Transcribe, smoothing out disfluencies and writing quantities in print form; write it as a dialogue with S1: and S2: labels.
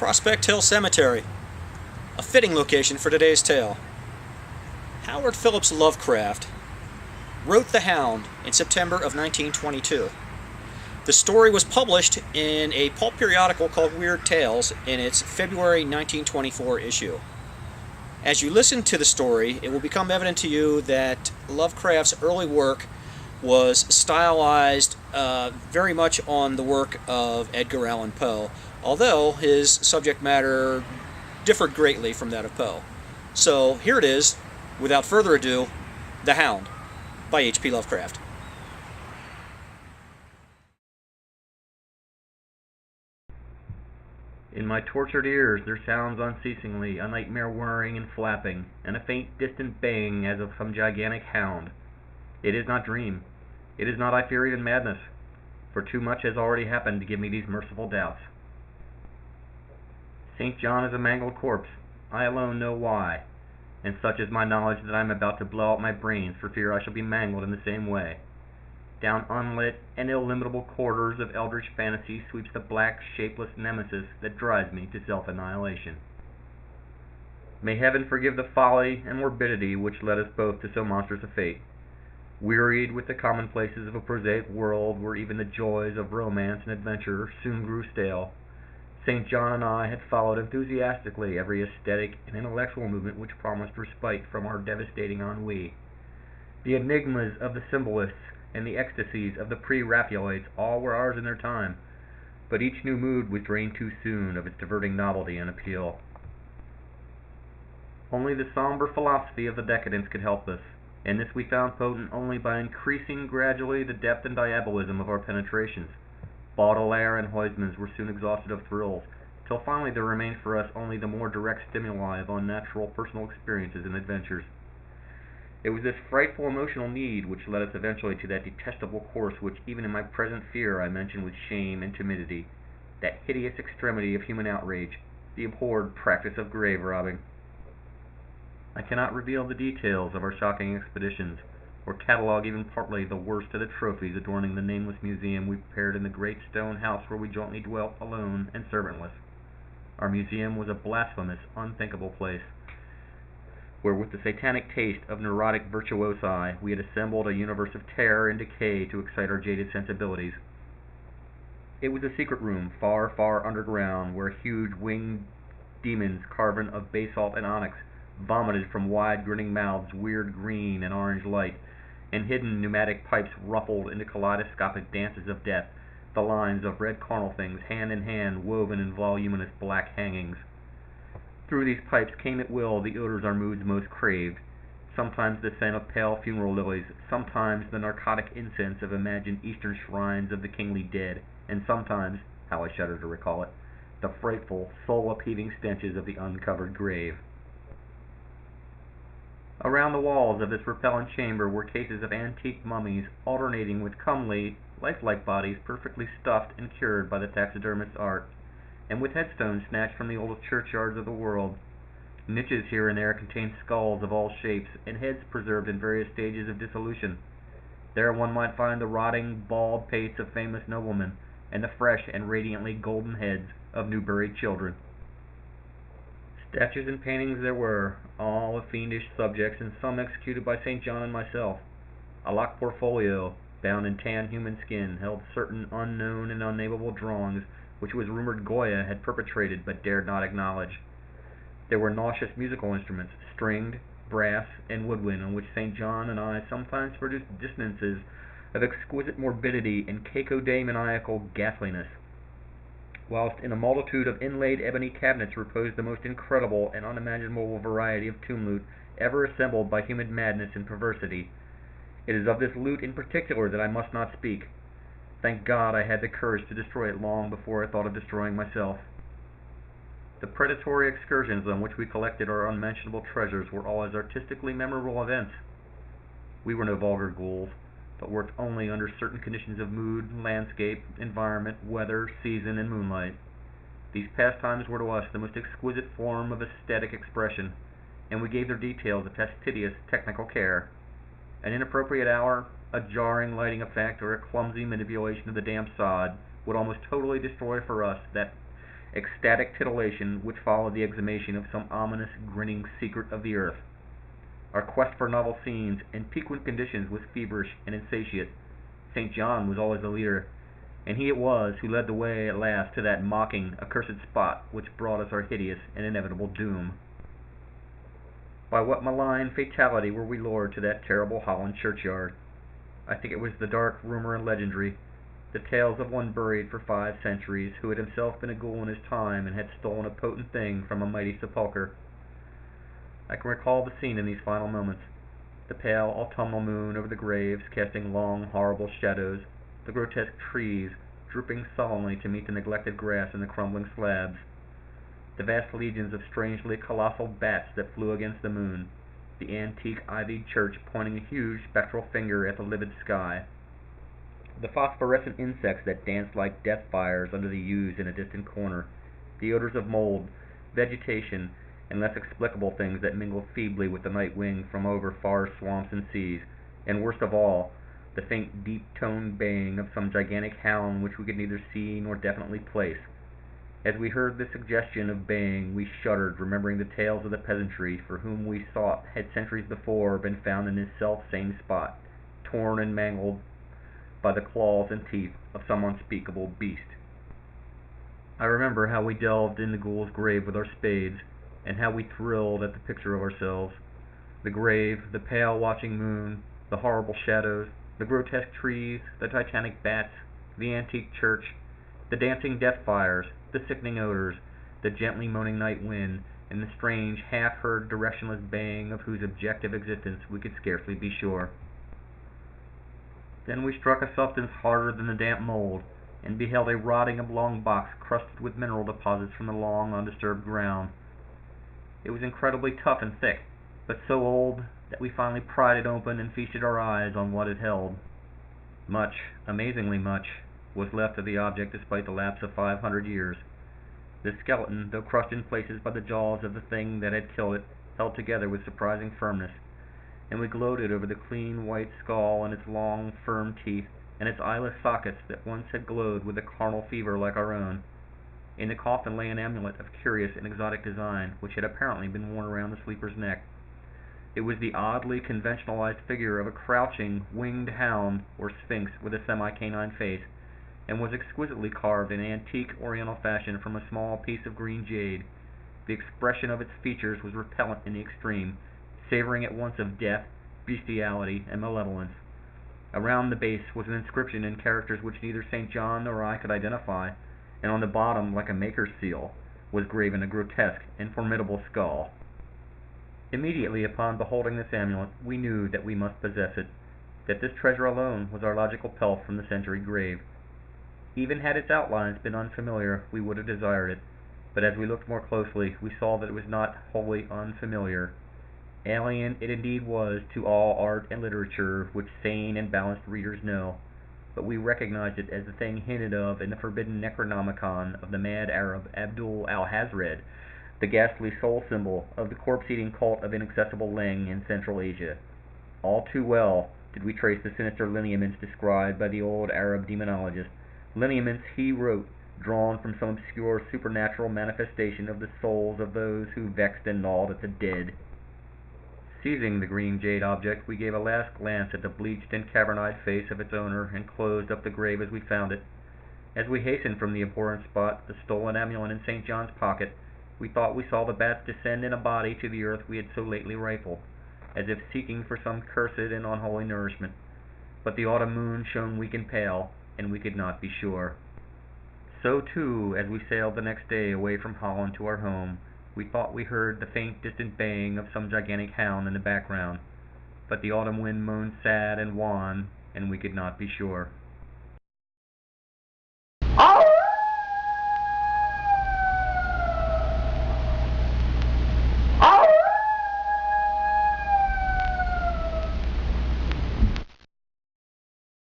S1: Prospect Hill Cemetery, a fitting location for today's tale. Howard Phillips Lovecraft wrote The Hound in September of 1922. The story was published in a pulp periodical called Weird Tales in its February 1924 issue. As you listen to the story, it will become evident to you that Lovecraft's early work was stylized very much on the work of Edgar Allan Poe, although his subject matter differed greatly from that of Poe. So here it is, without further ado, The Hound by H.P. Lovecraft.
S2: In my tortured ears there sounds unceasingly a nightmare whirring and flapping, and a faint distant baying as of some gigantic hound. It is not dream. It is not, I fear, even madness, for too much has already happened to give me these merciful doubts. St. John is a mangled corpse. I alone know why, and such is my knowledge that I am about to blow out my brains for fear I shall be mangled in the same way. Down unlit and illimitable corridors of eldritch fantasy sweeps the black, shapeless nemesis that drives me to self-annihilation. May heaven forgive the folly and morbidity which led us both to so monstrous a fate. Wearied with the commonplaces of a prosaic world where even the joys of romance and adventure soon grew stale, St. John and I had followed enthusiastically every aesthetic and intellectual movement which promised respite from our devastating ennui. The enigmas of the symbolists and the ecstasies of the pre-Raphaelites all were ours in their time, but each new mood was drained too soon of its diverting novelty and appeal. Only the somber philosophy of the decadence could help us, and this we found potent only by increasing gradually the depth and diabolism of our penetrations. Baudelaire and Huysmans were soon exhausted of thrills, till finally there remained for us only the more direct stimuli of unnatural personal experiences and adventures. It was this frightful emotional need which led us eventually to that detestable course which even in my present fear I mention with shame and timidity, that hideous extremity of human outrage, the abhorred practice of grave robbing. I cannot reveal the details of our shocking expeditions, or catalogue even partly the worst of the trophies adorning the nameless museum we prepared in the great stone house where we jointly dwelt alone and servantless. Our museum was a blasphemous, unthinkable place, where with the satanic taste of neurotic virtuosi we had assembled a universe of terror and decay to excite our jaded sensibilities. It was a secret room, far, far underground, where huge winged demons carven of basalt and onyx vomited from wide grinning mouths weird green and orange light, and hidden pneumatic pipes ruffled into kaleidoscopic dances of death the lines of red carnal things hand in hand woven in voluminous black hangings. Through these pipes came at will the odors our moods most craved, sometimes the scent of pale funeral lilies, sometimes the narcotic incense of imagined eastern shrines of the kingly dead, and sometimes, how I shudder to recall it, the frightful, soul-upheaving stenches of the uncovered grave. Around the walls of this repellent chamber were cases of antique mummies, alternating with comely, lifelike bodies perfectly stuffed and cured by the taxidermist's art, and with headstones snatched from the oldest churchyards of the world. Niches here and there contained skulls of all shapes, and heads preserved in various stages of dissolution. There one might find the rotting, bald pates of famous noblemen, and the fresh and radiantly golden heads of new-buried children. Statues and paintings there were, all of fiendish subjects, and some executed by St. John and myself. A locked portfolio, bound in tan human skin, held certain unknown and unnameable drawings which it was rumored Goya had perpetrated but dared not acknowledge. There were nauseous musical instruments, stringed, brass, and woodwind, on which St. John and I sometimes produced dissonances of exquisite morbidity and cacodemoniacal ghastliness, whilst in a multitude of inlaid ebony cabinets reposed the most incredible and unimaginable variety of tomb loot ever assembled by human madness and perversity. It is of this loot in particular that I must not speak. Thank God I had the courage to destroy it long before I thought of destroying myself. The predatory excursions on which we collected our unmentionable treasures were always artistically memorable events. We were no vulgar ghouls, but worked only under certain conditions of mood, landscape, environment, weather, season, and moonlight. These pastimes were to us the most exquisite form of aesthetic expression, and we gave their details a fastidious technical care. An inappropriate hour, a jarring lighting effect, or a clumsy manipulation of the damp sod would almost totally destroy for us that ecstatic titillation which followed the exhumation of some ominous, grinning secret of the earth. Our quest for novel scenes and piquant conditions was feverish and insatiate. St. John was always the leader, and he it was who led the way at last to that mocking, accursed spot which brought us our hideous and inevitable doom. By what malign fatality were we lured to that terrible Holland churchyard? I think it was the dark rumor and legendary, the tales of one buried for 5 centuries, who had himself been a ghoul in his time and had stolen a potent thing from a mighty sepulchre. I can recall the scene in these final moments: the pale autumnal moon over the graves casting long, horrible shadows, the grotesque trees drooping sullenly to meet the neglected grass and the crumbling slabs, the vast legions of strangely colossal bats that flew against the moon, the antique ivied church pointing a huge spectral finger at the livid sky, the phosphorescent insects that danced like death fires under the yews in a distant corner, the odors of mold, vegetation, and less explicable things that mingled feebly with the night wind from over far swamps and seas, and worst of all, the faint deep-toned baying of some gigantic hound which we could neither see nor definitely place. As we heard the suggestion of baying, we shuddered, remembering the tales of the peasantry for whom we thought had centuries before been found in this self-same spot, torn and mangled by the claws and teeth of some unspeakable beast. I remember how we delved in the ghoul's grave with our spades, and how we thrilled at the picture of ourselves. The grave, the pale watching moon, the horrible shadows, the grotesque trees, the titanic bats, the antique church, the dancing death fires, the sickening odors, the gently moaning night wind, and the strange, half-heard, directionless baying of whose objective existence we could scarcely be sure. Then we struck a substance harder than the damp mold, and beheld a rotting oblong box crusted with mineral deposits from the long undisturbed ground. It was incredibly tough and thick, but so old that we finally pried it open and feasted our eyes on what it held. Much, amazingly much, was left of the object despite the lapse of 500 years. The skeleton, though crushed in places by the jaws of the thing that had killed it, held together with surprising firmness, and we gloated over the clean white skull and its long, firm teeth, and its eyeless sockets that once had glowed with a carnal fever like our own. In the coffin lay an amulet of curious and exotic design, which had apparently been worn around the sleeper's neck. It was the oddly conventionalized figure of a crouching, winged hound or sphinx with a semi-canine face, and was exquisitely carved in antique oriental fashion from a small piece of green jade. The expression of its features was repellent in the extreme, savoring at once of death, bestiality, and malevolence. Around the base was an inscription in characters which neither St. John nor I could identify, and on the bottom, like a maker's seal, was graven a grotesque and formidable skull. Immediately upon beholding this amulet, we knew that we must possess it, that this treasure alone was our logical pelf from the century grave. Even had its outlines been unfamiliar, we would have desired it, but as we looked more closely, we saw that it was not wholly unfamiliar. Alien it indeed was to all art and literature which sane and balanced readers know, but we recognized it as the thing hinted of in the forbidden Necronomicon of the mad Arab Abdul al-Hazred, the ghastly soul symbol of the corpse-eating cult of inaccessible Leng in Central Asia. All too well did we trace the sinister lineaments described by the old Arab demonologist, lineaments, he wrote, drawn from some obscure supernatural manifestation of the souls of those who vexed and gnawed at the dead. Seizing the green jade object, we gave a last glance at the bleached and cavern-eyed face of its owner, and closed up the grave as we found it. As we hastened from the abhorrent spot, the stolen amulet in St. John's pocket, we thought we saw the bats descend in a body to the earth we had so lately rifled, as if seeking for some cursed and unholy nourishment. But the autumn moon shone weak and pale, and we could not be sure. So, too, as we sailed the next day away from Holland to our home, we thought we heard the faint distant baying of some gigantic hound in the background, but the autumn wind moaned sad and wan, and we could not be sure.